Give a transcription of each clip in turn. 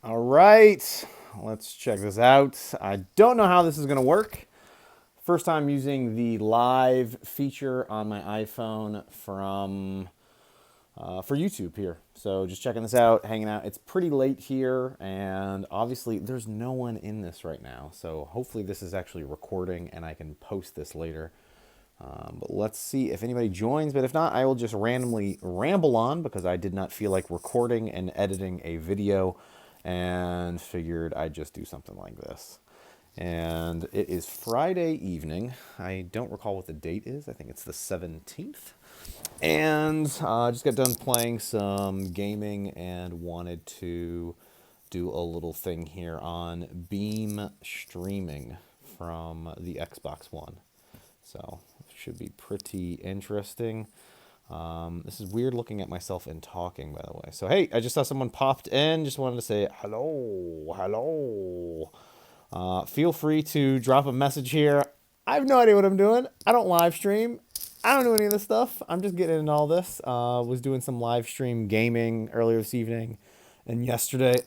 All right, let's check this out. I don't know how this is going to work. First time using the live feature on my iPhone from for YouTube here. So just checking this out, hanging out. It's pretty late here, and obviously there's no one in this right now. So hopefully this is actually recording, and I can post this later. But let's see if anybody joins. But if not, I will just randomly ramble on because I did not feel like recording and editing a video and figured I'd just do something like this. And it is Friday evening. I don't recall what the date is. I think it's the 17th. And I just got done playing some gaming and wanted to do a little thing here on Beam streaming from the Xbox One. So it should be pretty interesting. This is weird looking at myself and talking, by the way. So, hey, I just saw someone popped in. Just wanted to say hello, hello. Feel free to drop a message here. I have no idea what I'm doing. I don't live stream. I don't do any of this stuff. I'm just getting into all this. Was doing some live stream gaming earlier this evening and yesterday.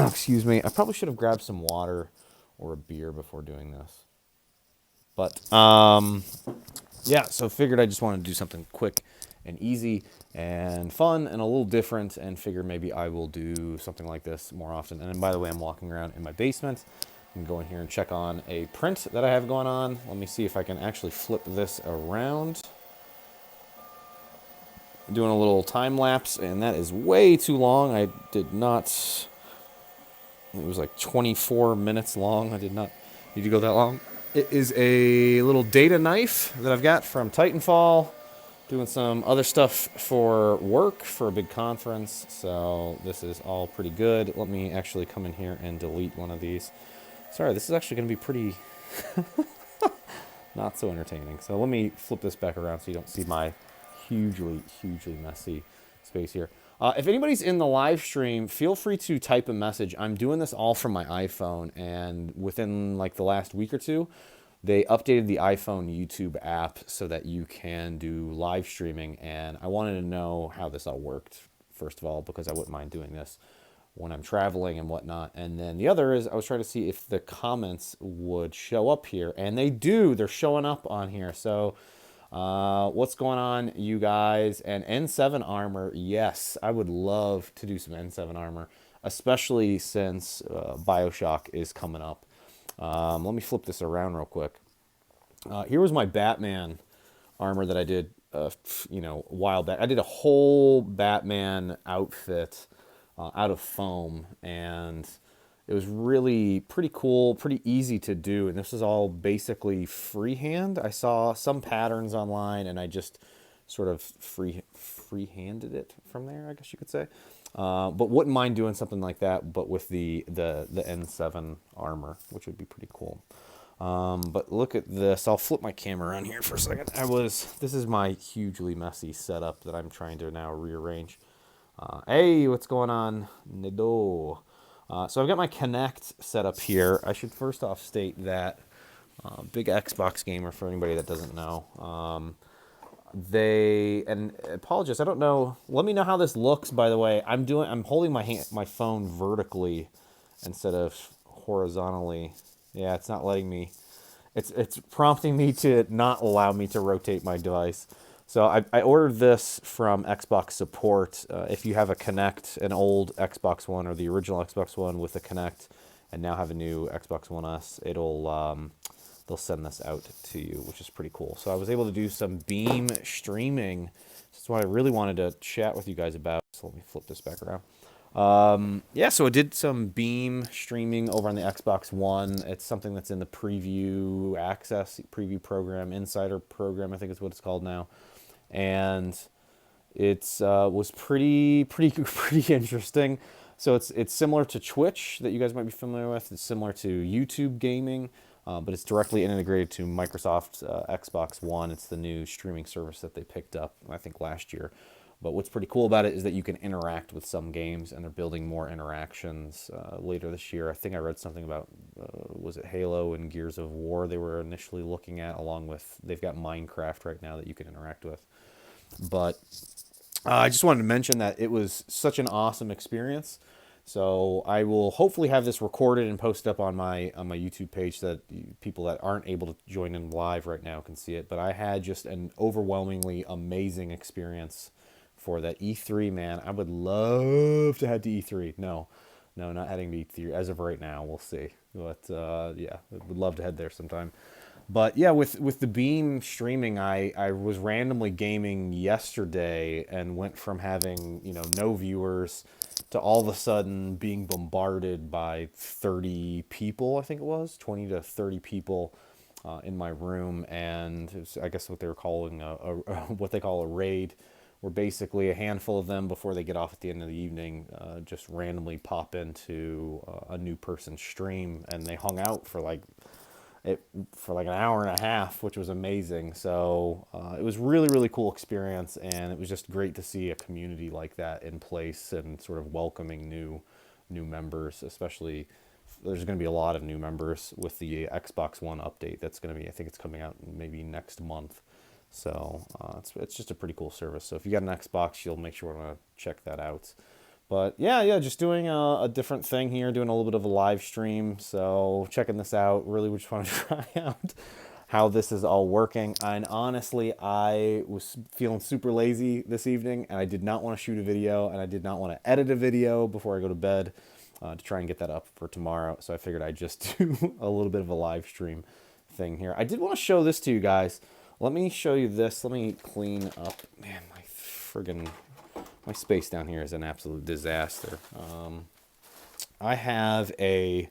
Excuse me. I probably should have grabbed some water or a beer before doing this. But yeah, so figured I just wanted to do something quick and easy and fun and a little different, and figured maybe I will do something like this more often. And then, by the way, I'm walking around in my basement. I can go in here and check on a print that I have going on. Let me see if I can actually flip this around. I'm doing a little time lapse, and that is way too long. I did not. It was like 24 minutes long. I did not need to go that long. It is a little data knife that I've got from Titanfall. Doing some other stuff for work for a big conference. So this is all pretty good. Let me actually come in here and delete one of these. Sorry, this is actually going to be pretty not so entertaining. So let me flip this back around so you don't see my hugely, hugely messy space here. If anybody's in the live stream, feel free to type a message. I'm doing this all from my iPhone, and within like the last week or two, they updated the iPhone YouTube app so that you can do live streaming. And I wanted to know how this all worked, first of all, because I wouldn't mind doing this when I'm traveling and whatnot. And then the other is I was trying to see if the comments would show up here, and they do. They're showing up on here. So what's going on, you guys? And N7 armor, yes, I would love to do some N7 armor, especially since Bioshock is coming up. Let me flip this around real quick. Here was my Batman armor that I did, a while back. I did a whole Batman outfit out of foam, and it was really pretty cool, pretty easy to do. And this is all basically freehand. I saw some patterns online, and I just sort of free-handed it from there, I guess you could say. But wouldn't mind doing something like that, but with the N7 armor, which would be pretty cool. But look at this. I'll flip my camera around here for a second. This is my hugely messy setup that I'm trying to now rearrange. Hey, what's going on, Nido? So I've got my Kinect set up here. I should first off state that big Xbox gamer for anybody that doesn't know. And apologies, I don't know. Let me know how this looks. By the way, I'm holding my phone vertically instead of horizontally. Yeah, it's not letting me. It's prompting me to not allow me to rotate my device. So I ordered this from Xbox support. If you have a Kinect, an old Xbox One or the original Xbox One with a Kinect, and now have a new Xbox One S, they'll send this out to you, which is pretty cool. So I was able to do some Beam streaming. That's what I really wanted to chat with you guys about. So let me flip this back around. Yeah, so I did some Beam streaming over on the Xbox One. It's something that's in the preview access, preview program, insider program, I think is what it's called now. And it's was pretty interesting. So it's similar to Twitch that you guys might be familiar with. It's similar to YouTube gaming, but it's directly integrated to Microsoft Xbox One. It's the new streaming service that they picked up, I think, last year. But what's pretty cool about it is that you can interact with some games, and they're building more interactions later this year. I think I read something about, was it Halo and Gears of War they were initially looking at, along with, they've got Minecraft right now that you can interact with. But I just wanted to mention that it was such an awesome experience So I will hopefully have this recorded and posted up on my YouTube page so that people that aren't able to join in live right now can see it. But I had just an overwhelmingly amazing experience for that E3, man. I would love to head to E3. No, not heading to E3 as of right now. We'll see. But yeah, I would love to head there sometime. But yeah, with the Beam streaming, I was randomly gaming yesterday and went from having, no viewers to all of a sudden being bombarded by 30 people, I think it was, 20 to 30 people in my room. And it was, I guess, what they were calling what they call a raid, where basically a handful of them, before they get off at the end of the evening, just randomly pop into a new person's stream, and they hung out for like an hour and a half, which was amazing. So it was really, really cool experience, and it was just great to see a community like that in place and sort of welcoming new members. Especially, there's going to be a lot of new members with the Xbox One update. That's going to be, I think it's coming out maybe next month. So it's just a pretty cool service. So if you got an Xbox, you'll make sure to check that out. But yeah, just doing a different thing here, doing a little bit of a live stream. So checking this out, really just want to try out how this is all working. And honestly, I was feeling super lazy this evening, and I did not want to shoot a video, and I did not want to edit a video before I go to bed to try and get that up for tomorrow. So I figured I'd just do a little bit of a live stream thing here. I did want to show this to you guys. Let me show you this. Let me clean up. Man, my space down here is an absolute disaster. I have a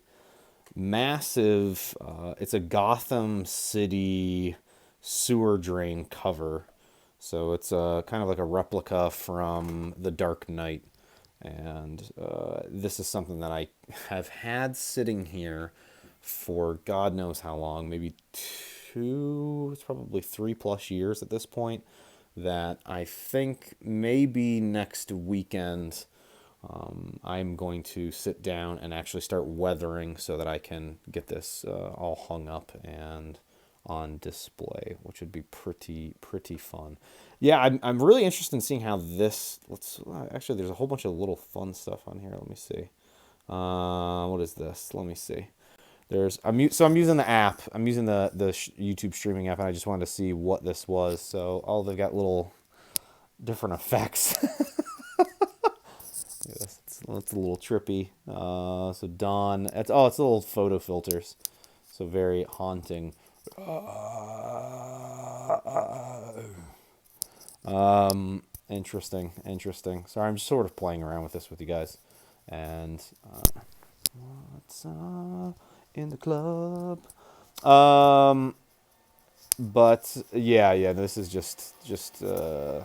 massive, it's a Gotham City sewer drain cover. So it's kind of like a replica from The Dark Knight. And this is something that I have had sitting here for God knows how long, maybe it's probably 3+ years at this point, that I think maybe next weekend I'm going to sit down and actually start weathering so that I can get this all hung up and on display, which would be pretty fun. Yeah, I'm really interested in seeing how this. Actually, there's a whole bunch of little fun stuff on here. Let me see. What is this? Let me see. I'm using the app. I'm using the YouTube streaming app, and I just wanted to see what this was. So they've got little different effects. It's a little trippy. So Dawn. It's little photo filters. So very haunting. Interesting. Sorry, I'm just sort of playing around with this with you guys, and what's in the club. But yeah, this is just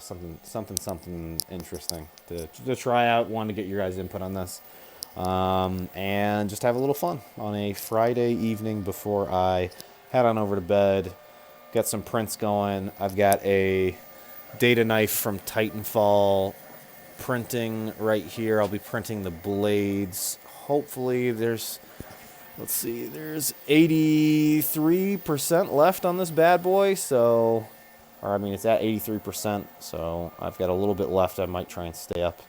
something interesting to try out. Want to get your guys' input on this, and just have a little fun on a Friday evening before I head on over to bed. Got some prints going. I've got a data knife from Titanfall printing right here. I'll be printing the blades. Hopefully there's 83% left on this bad boy, it's at 83%, so I've got a little bit left. I might try and stay up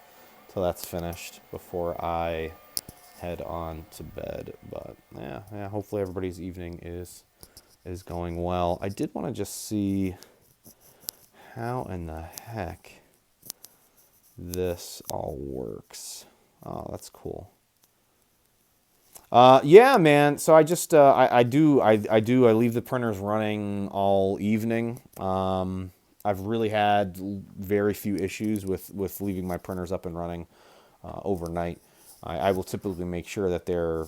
till that's finished before I head on to bed. But yeah, hopefully everybody's evening is going well. I did want to just see how in the heck this all works. Oh, that's cool. Yeah, man. So I just I leave the printers running all evening. I've really had very few issues with leaving my printers up and running overnight. I will typically make sure that they're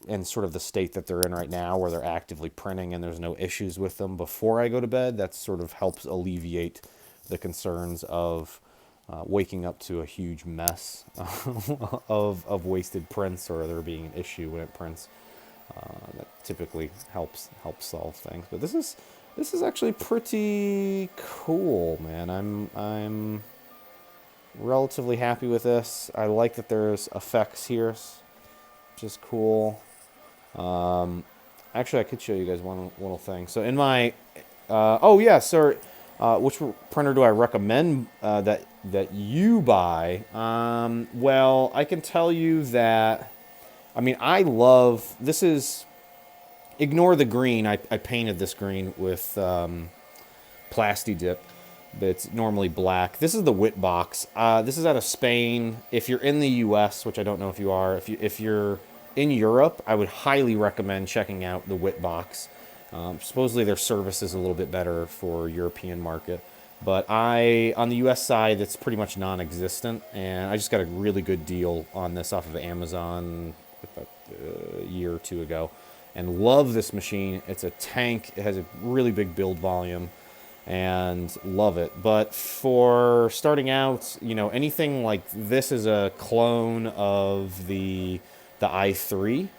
in sort of the state that they're in right now, where they're actively printing and there's no issues with them before I go to bed. That sort of helps alleviate the concerns of waking up to a huge mess of wasted prints, or there being an issue when it prints. That typically helps solve things. But this is actually pretty cool, man. I'm relatively happy with this. I like that there's effects here, which is cool. Actually, I could show you guys one little thing. So in my, sorry. Which printer do I recommend that you buy? Well, I can tell you that. I mean, I love this. Is ignore the green. I painted this green with Plasti Dip. It's normally black. This is the Wit box. This is out of Spain. If you're in the U.S., which I don't know if you are, if you're in Europe, I would highly recommend checking out the Wit box. Supposedly their service is a little bit better for European market, but on the U.S. side, it's pretty much non-existent, and I just got a really good deal on this off of Amazon about a year or two ago, and love this machine. It's a tank. It has a really big build volume and love it. But for starting out, anything like this is a clone of the i3,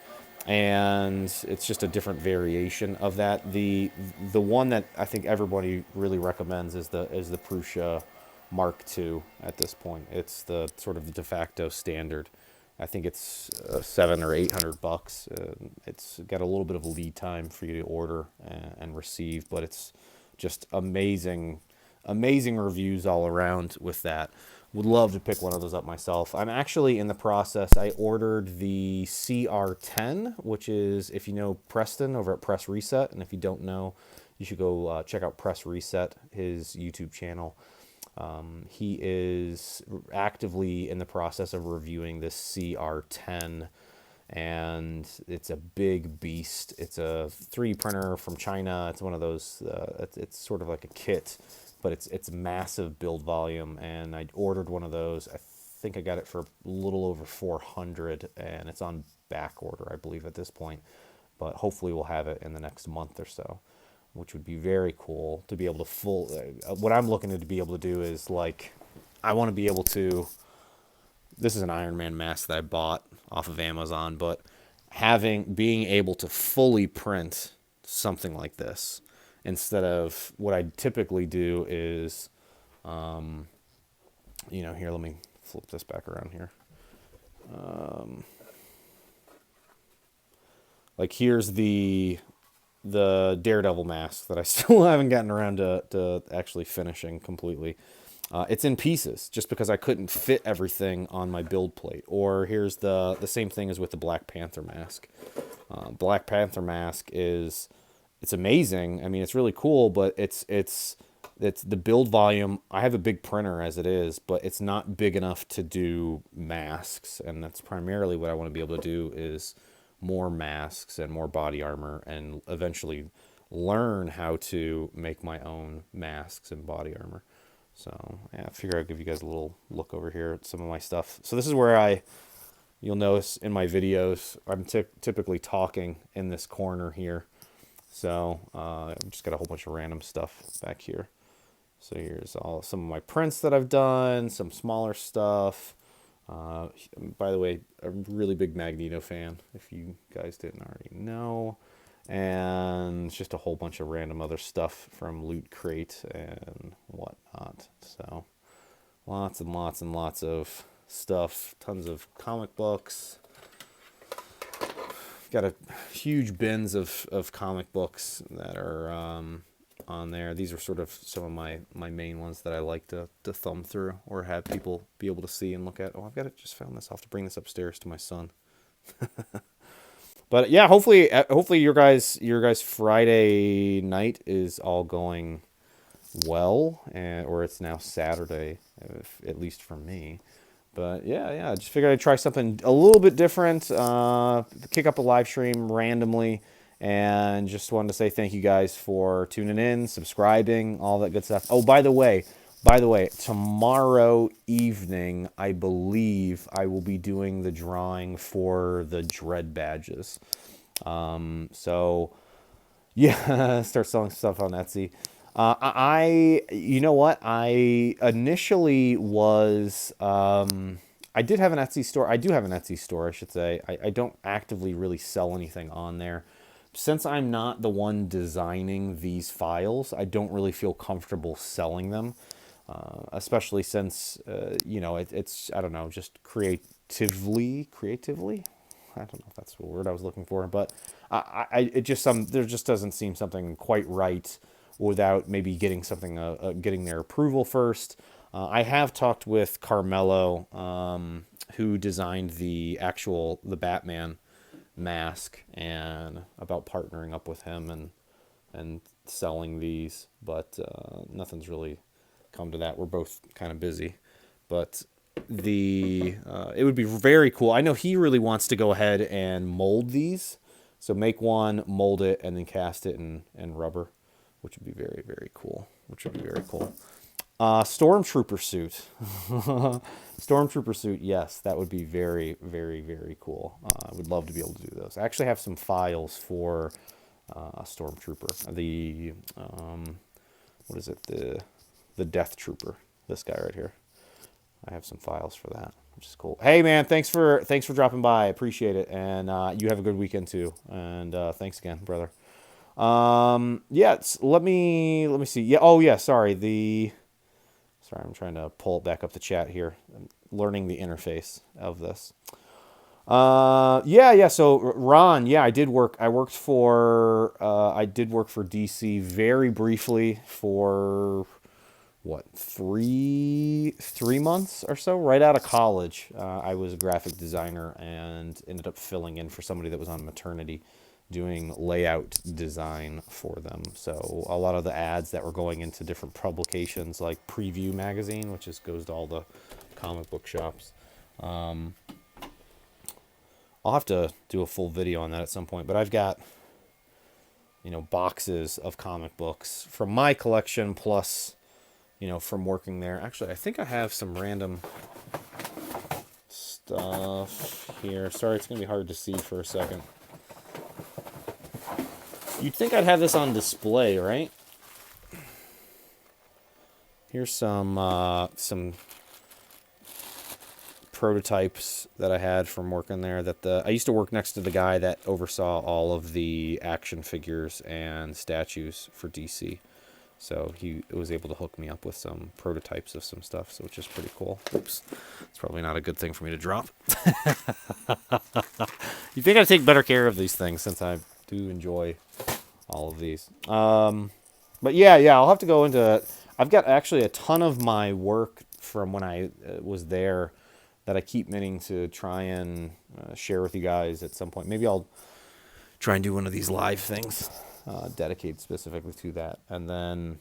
and it's just a different variation of that. The one that I think everybody really recommends is the Prusa Mark II at this point. It's the sort of the de facto standard. I think it's $700 or $800. It's got a little bit of a lead time for you to order and receive, but it's just amazing, amazing reviews all around with that. Would love to pick one of those up myself. I'm actually in the process. I ordered the CR10, which is, if you know Preston over at Press Reset, and if you don't know, you should go check out Press Reset, his YouTube channel. He is actively in the process of reviewing this CR10, and it's a big beast. It's a 3D printer from China. It's one of those, it's sort of like a kit, but it's massive build volume, and I ordered one of those. I think I got it for a little over 400, and it's on back order, I believe, at this point, but hopefully we'll have it in the next month or so, which would be very cool to be able to what I'm looking to be able to do is, like, I want to be able to, this is an Iron Man mask that I bought off of Amazon, but being able to fully print something like this instead of what I typically do is, here, let me flip this back around here. Like, here's the Daredevil mask that I still haven't gotten around to actually finishing completely. It's in pieces just because I couldn't fit everything on my build plate. Or here's the same thing as with the Black Panther mask. Black Panther mask it's amazing. I mean, it's really cool, but it's the build volume. I have a big printer as it is, but it's not big enough to do masks, and that's primarily what I want to be able to do is more masks and more body armor, and eventually learn how to make my own masks and body armor. So yeah, I figure I'd give you guys a little look over here at some of my stuff. So this is where you'll notice in my videos, I'm typically talking in this corner here. So I've just got a whole bunch of random stuff back here. So here's some of my prints that I've done, some smaller stuff. By the way, a really big Magneto fan, if you guys didn't already know. And just a whole bunch of random other stuff from Loot Crate and whatnot. So lots and lots and lots of stuff. Tons of comic books. Got a huge bins of comic books that are on there. These are sort of some of my main ones that I like to thumb through or have people be able to see and look at. Oh, I've got it. Just found this. I'll have to bring this upstairs to my son. But yeah, hopefully your guys Friday night is all going well, or it's now Saturday, at least for me. But yeah, I just figured I'd try something a little bit different, kick up a live stream randomly, and just wanted to say thank you guys for tuning in, subscribing, all that good stuff. Oh, by the way, tomorrow evening, I believe I will be doing the drawing for the Dread badges. So yeah, start selling stuff on Etsy. You know what? I initially was, I did have an Etsy store. I do have an Etsy store, I should say. I don't actively really sell anything on there. Since I'm not the one designing these files, I don't really feel comfortable selling them. Especially since, it's, I don't know, just creatively, I don't know if that's the word I was looking for, but there just doesn't seem something quite right without maybe getting something, getting their approval first. I have talked with Carmelo, who designed the Batman mask, and about partnering up with him and selling these, but nothing's really come to that. We're both kind of busy, but it would be very cool. I know he really wants to go ahead and mold these, so make one, mold it, and then cast it in rubber, which would be very, very cool. Stormtrooper suit. Stormtrooper suit, yes, that would be very, very, very cool. I would love to be able to do those. I actually have some files for a Stormtrooper. What is it? The Death Trooper. This guy right here. I have some files for that, which is cool. Hey man, thanks for dropping by. I appreciate it, and you have a good weekend too. And thanks again, brother. Yeah, let me see. Yeah, oh yeah, sorry. Sorry, I'm trying to pull back up the chat here. I'm learning the interface of this. Yeah. So Ron, yeah, I did work for DC very briefly for what, 3 months or so, right out of college. I was a graphic designer and ended up filling in for somebody that was on maternity, doing layout design for them. So a lot of the ads that were going into different publications like Preview magazine, which goes to all the comic book shops. I'll have to do a full video on that at some point, but I've got, boxes of comic books from my collection, plus, from working there. Actually, I think I have some random stuff here. Sorry, it's going to be hard to see for a second. You'd think I'd have this on display, right? Here's some prototypes that I had from working there. I used to work next to the guy that oversaw all of the action figures and statues for DC. So he was able to hook me up with some prototypes of some stuff, so which is pretty cool. Oops, it's probably not a good thing for me to drop. You think I'd take better care of these things, since I do enjoy all of these. But yeah, I'll have to go into. I've got actually a ton of my work from when I was there that I keep meaning to try and share with you guys at some point. Maybe I'll try and do one of these live things dedicated specifically to that, and then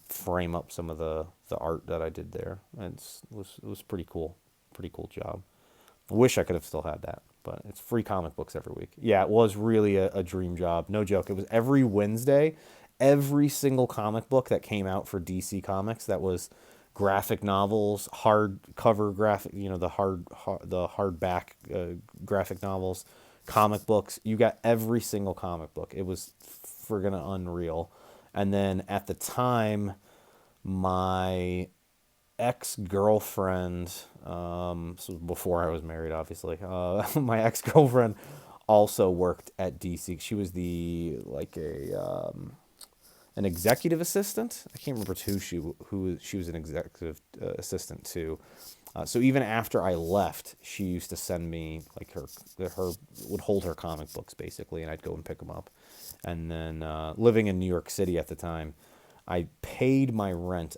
frame up some of the art that I did there. And it was pretty cool. Pretty cool job. I wish I could have still had that, but it's free comic books every week. Yeah, it was really a dream job. No joke. It was every Wednesday, every single comic book that came out for DC Comics that was graphic novels, hardcover graphic, the hardback graphic novels, comic books. You got every single comic book. It was friggin' unreal. And then at the time, my ex-girlfriend, so before I was married, obviously, my ex-girlfriend also worked at DC. She was an executive assistant. I can't remember who she was an executive assistant to. So even after I left, she used to send me would hold her comic books basically, and I'd go and pick them up. And then living in New York City at the time, I paid my rent.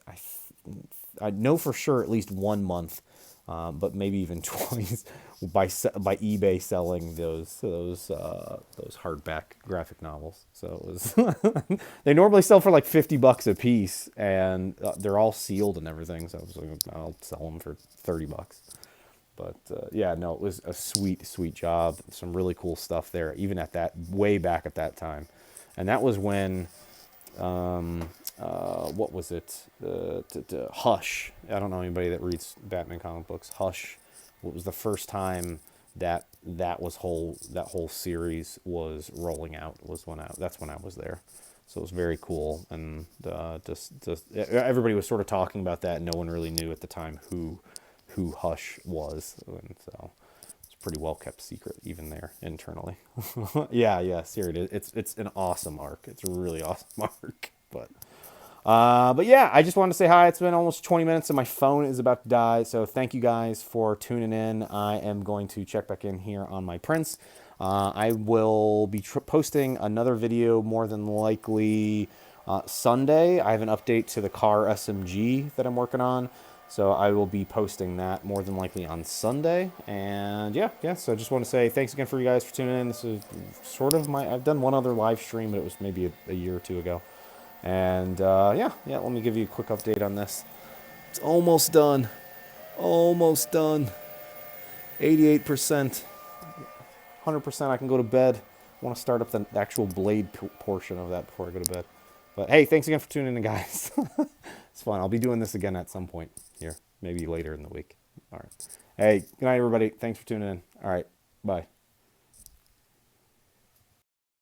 I know for sure at least 1 month, but maybe even twice by eBay selling those hardback graphic novels. So it was they normally sell for like $50 a piece, and they're all sealed and everything. So I was like, I'll sell them for $30. But yeah, no, it was a sweet job. Some really cool stuff there, even way back at that time. And that was when, what was it? Hush. I don't know anybody that reads Batman comic books. Hush. What was the first time that whole series was rolling out? That's when I was there. So it was very cool, and just everybody was sort of talking about that. No one really knew at the time who Hush was, and so it's a pretty well kept secret even there internally. yeah, seriously, it's an awesome arc. It's a really awesome arc, but yeah, I just wanted to say hi. It's been almost 20 minutes and my phone is about to die. So thank you guys for tuning in. I am going to check back in here on my prints. I will be posting another video more than likely Sunday, I have an update to the car SMG that I'm working on. So I will be posting that more than likely on Sunday. And yeah. So I just want to say thanks again for you guys for tuning in. This is sort of I've done one other live stream, but it was maybe a year or two ago. And yeah, let me give you a quick update on this. It's almost done. Almost done. 88%. 100% I can go to bed. I want to start up the actual blade portion of that before I go to bed. But hey, thanks again for tuning in, guys. It's fun. I'll be doing this again at some point here, maybe later in the week. All right. Hey, good night, everybody. Thanks for tuning in. All right. Bye.